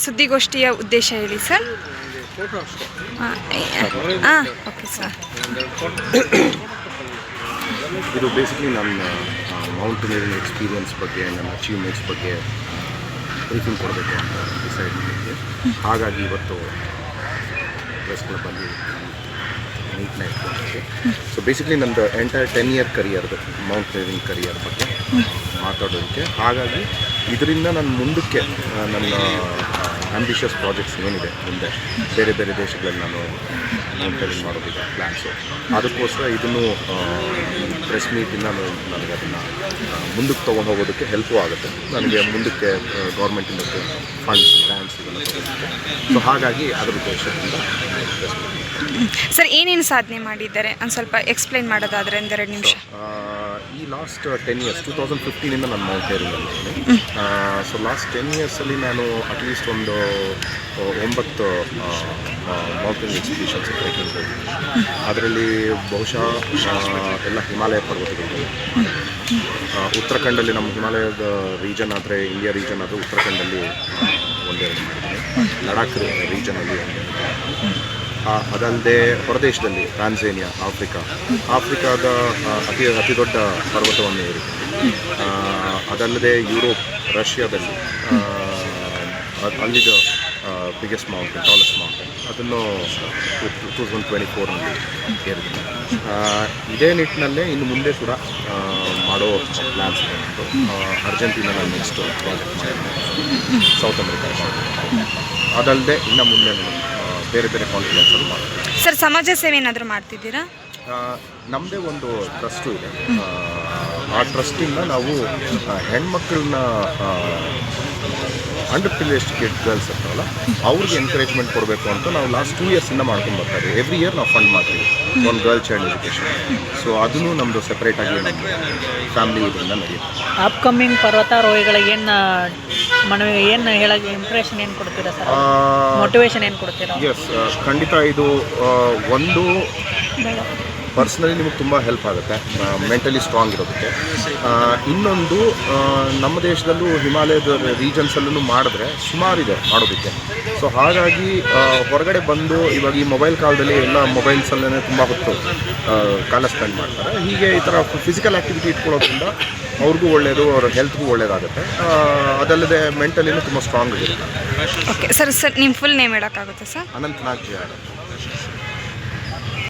ಸುದ್ದಿಗೋಷ್ಠಿಯ ಉದ್ದೇಶ ಹೇಳಿ sir. Okay sir. ಇದು ಬೇಸಿಕ್ಲಿ ನನ್ನ ಮೌಂಟೇನಿಯರಿಂಗ್ ಎಕ್ಸ್ಪೀರಿಯನ್ಸ್ ಬಗ್ಗೆ, ನನ್ನ ಅಚೀವ್ಮೆಂಟ್ಸ್ ಬಗ್ಗೆ ಬ್ರೀಫಿಂಗ್ ಕೊಡಬೇಕು ಅಂತ ಡಿಸೈಡ್ ಮಾಡಿದ್ದೆ. ಹಾಗಾಗಿ ಇವತ್ತು ಪ್ರೆಸ್ ಕ್ಲಬ್ಬಲ್ಲಿ ಮೀಟ್ನ ಇಟ್ಕೊಂಡಿದ್ದೆ. ಸೊ ಬೇಸಿಕ್ಲಿ ನಂದು ಎಂಟೈರ್ 10 ಇಯರ್ ಕರಿಯರ್ದು ಮೌಂಟೇನಿಯರಿಂಗ್ ಕರಿಯರ್ ಬಗ್ಗೆ ಮಾತಾಡೋದಕ್ಕೆ. ಹಾಗಾಗಿ ಇದರಿಂದ ನಾನು ಮುಂದಕ್ಕೆ ನನ್ನ ಆಂಬಿಷಿಯಸ್ ಪ್ರಾಜೆಕ್ಟ್ಸ್ ಏನಿದೆ ಮುಂದೆ ಬೇರೆ ಬೇರೆ ದೇಶಗಳಲ್ಲಿ ನಾನು ಮೌಂಟೇನಿಂಗ್ ಮಾಡೋದಕ್ಕೆ ಪ್ಲ್ಯಾನ್ಸು, ಅದಕ್ಕೋಸ್ಕರ ಇದನ್ನು ಪ್ರೆಸ್ ಮೀಟಿಂದ ನನಗೆ ಅದನ್ನು ಮುಂದಕ್ಕೆ ತೊಗೊಂಡು ಹೋಗೋದಕ್ಕೆ ಹೆಲ್ಪು ಆಗುತ್ತೆ. ನನಗೆ ಮುಂದಕ್ಕೆ ಗೌರ್ಮೆಂಟಿಂದ ಫಂಡ್ಸ್, ಗ್ರ್ಯಾಂಟ್ಸ್ ಇದನ್ನು ತೊಗೊಳೋದಕ್ಕೆ. ಸೊ ಹಾಗಾಗಿ ಅದರ ಉದ್ದೇಶದಿಂದ ಪ್ರೆಸ್ ಮೀಟಿಂಗ್. ಸರ್ ಏನೇನು ಸಾಧನೆ ಮಾಡಿದ್ದಾರೆ ಒಂದು ಸ್ವಲ್ಪ ಎಕ್ಸ್ಪ್ಲೈನ್ ಮಾಡೋದಾದರೆ 2 ನಿಮಿಷ. ಈ ಲಾಸ್ಟ್ 10 ಇಯರ್ಸ್ 2015 ನಾನು ಮೌಂಟೇನಿಂಗಲ್ಲಿ ಇದ್ದೀನಿ. ಸೊ ಲಾಸ್ಟ್ 10 ಇಯರ್ಸಲ್ಲಿ ನಾನು ಅಟ್ಲೀಸ್ಟ್ ಒಂದು 9 ಮೌಂಟೇನ್ ಎಕ್ಸ್ಪಿಡಿಷನ್ಸ್ ಟ್ರೆಕಿಂಗ್ ಹೋಗಿದ್ದೀನಿ. ಅದರಲ್ಲಿ ಬಹುಶಃ ಎಲ್ಲ ಹಿಮಾಲಯ ಪರ್ವತಗಳು, ಉತ್ತರಾಖಂಡಲ್ಲಿ ನಮ್ಮ ಹಿಮಾಲಯದ ರೀಜನ್ ಆದರೆ, ಇಂಡಿಯಾ ರೀಜನ್ ಆದರೆ ಉತ್ತರಾಖಂಡಲ್ಲಿ ಒಂದೆರಡು ಮಾಡಿದ್ದೀನಿ, ಲಡಾಖ್ ರೀಜನಲ್ಲಿ ಅದಲ್ಲದೆ ಹೊರದೇಶದಲ್ಲಿ ಟ್ರಾನ್ಸೇನಿಯಾ, ಆಫ್ರಿಕಾದ ಅತಿ ದೊಡ್ಡ ಪರ್ವತವನ್ನು ಏರಿದ್ದೀನಿ. ಅದಲ್ಲದೆ ಯುರೋಪ್, ರಷ್ಯಾದಲ್ಲಿ ಅಲ್ಲಿದ ಬಿಗ್ಗೆಸ್ಟ್ ಮೌಂಟೇನ್, ಟಾಲೆಸ್ಟ್ ಮೌಂಟೇನ್, ಅದನ್ನು 2024ನಲ್ಲಿ ಏರಿದ್ದೀನಿ. ಇದೇ ನಿಟ್ಟಿನಲ್ಲೇ ಇನ್ನು ಮುಂದೆ ಕೂಡ ಮಾಡೋ ಪ್ಲ್ಯಾನ್ಸ್ ಇದೆ. ಅರ್ಜೆಂಟೀನಾ ನಾನು ನೆಕ್ಸ್ಟ್ ಪ್ರಾಜೆಕ್ಟ್ ಮಾಡಿದ್ದೀನಿ, ಸೌತ್ ಅಮೆರಿಕಾ. ಅದಲ್ಲದೆ ಇನ್ನು ಮುಂದೆ ಬೇರೆ ಬೇರೆ ಕಾನ್ಫಿಡೆನ್ಸಲ್ಲಿ ಮಾಡ್ತೀವಿ. ಸರ್ ಸಮಾಜ ಸೇವೆ ಏನಾದರೂ ಮಾಡ್ತಿದ್ದೀರಾ? ನಮ್ಮದೇ ಒಂದು ಟ್ರಸ್ಟು ಇದೆ. ಆ ಟ್ರಸ್ಟಿಂದ ನಾವು ಹೆಣ್ಮಕ್ಳನ್ನ ಅಂಡರ್ ಪ್ರಿವಿಲೇಜ್ಡ್ ಗರ್ಲ್ಸ್ ಇರ್ತಾವಲ್ಲ, ಅವ್ರಿಗೆ ಎನ್ಕರೇಜ್ಮೆಂಟ್ ಕೊಡಬೇಕು ಅಂತ ನಾವು ಲಾಸ್ಟ್ 2 ಇಯರ್ಸಿಂದ ಮಾಡ್ಕೊಂಡು ಬರ್ತಾ ಇದ್ದೀವಿ. ಎವ್ರಿ ಇಯರ್ ನಾವು ಫಂಡ್ ಮಾಡ್ತೀವಿ ಒಂದು ಗರ್ಲ್ ಚೈಲ್ಡ್ ಎಜುಕೇಷನ್. ಸೊ ಅದನ್ನು ನಮ್ಮದು ಸೆಪ್ರೇಟಾಗಿ ನಮ್ಮ ಫ್ಯಾಮಿಲಿ ಇದರಿಂದ ನಡೆಯುತ್ತೆ. ಅಪ್ಕಮಿಂಗ್ ಪರ್ವತಾರೋಹಿಗಳಿಗೆ ಏನು ಹೇಳೋಕ್ಕೆ ಇಂಪ್ರೆಷನ್ ಏನು ಕೊಡ್ತೀರಾ ಸರ್? ಮೋಟಿವೇಶನ್ ಏನು ಕೊಡ್ತೀರಾ? ಎಸ್, ಖಂಡಿತ. ಇದು ಒಂದು ಪರ್ಸ್ನಲಿ ನಿಮಗೆ ತುಂಬ ಹೆಲ್ಪ್ ಆಗುತ್ತೆ, ಮೆಂಟಲಿ ಸ್ಟ್ರಾಂಗ್ ಇರೋದಕ್ಕೆ. ಇನ್ನೊಂದು, ನಮ್ಮ ದೇಶದಲ್ಲೂ ಹಿಮಾಲಯದ ರೀಜನ್ಸಲ್ಲೂ ಮಾಡಿದ್ರೆ ಸುಮಾರಿದೆ ಮಾಡೋದಕ್ಕೆ. ಸೊ ಹಾಗಾಗಿ ಹೊರಗಡೆ ಬಂದು ಇವಾಗ ಈ ಮೊಬೈಲ್ ಕಾಲದಲ್ಲಿ ಎಲ್ಲ ಮೊಬೈಲ್ಸಲ್ಲೇ ತುಂಬ ಹೊತ್ತು ಕಾಲ ಸ್ಪೆಂಡ್ ಮಾಡ್ತಾರೆ. ಹೀಗೆ ಈ ಥರ ಫಿಸಿಕಲ್ ಆ್ಯಕ್ಟಿವಿಟಿ ಇಟ್ಕೊಳ್ಳೋದ್ರಿಂದ ಅವ್ರಿಗೂ ಒಳ್ಳೆಯದು, ಅವ್ರ ಹೆಲ್ತ್ಗೂ ಒಳ್ಳೆಯದಾಗುತ್ತೆ. ಅದಲ್ಲದೆ ಮೆಂಟಲಿನೂ ತುಂಬ ಸ್ಟ್ರಾಂಗ್ ಆಗಿರುತ್ತೆ. Okay sir. ನಿಮ್ಮ ಫುಲ್ ನೇಮ್ ಹೇಳೋಕ್ಕಾಗುತ್ತೆ ಸರ್? ಅನಂತನಾಗ್ ಜೆ.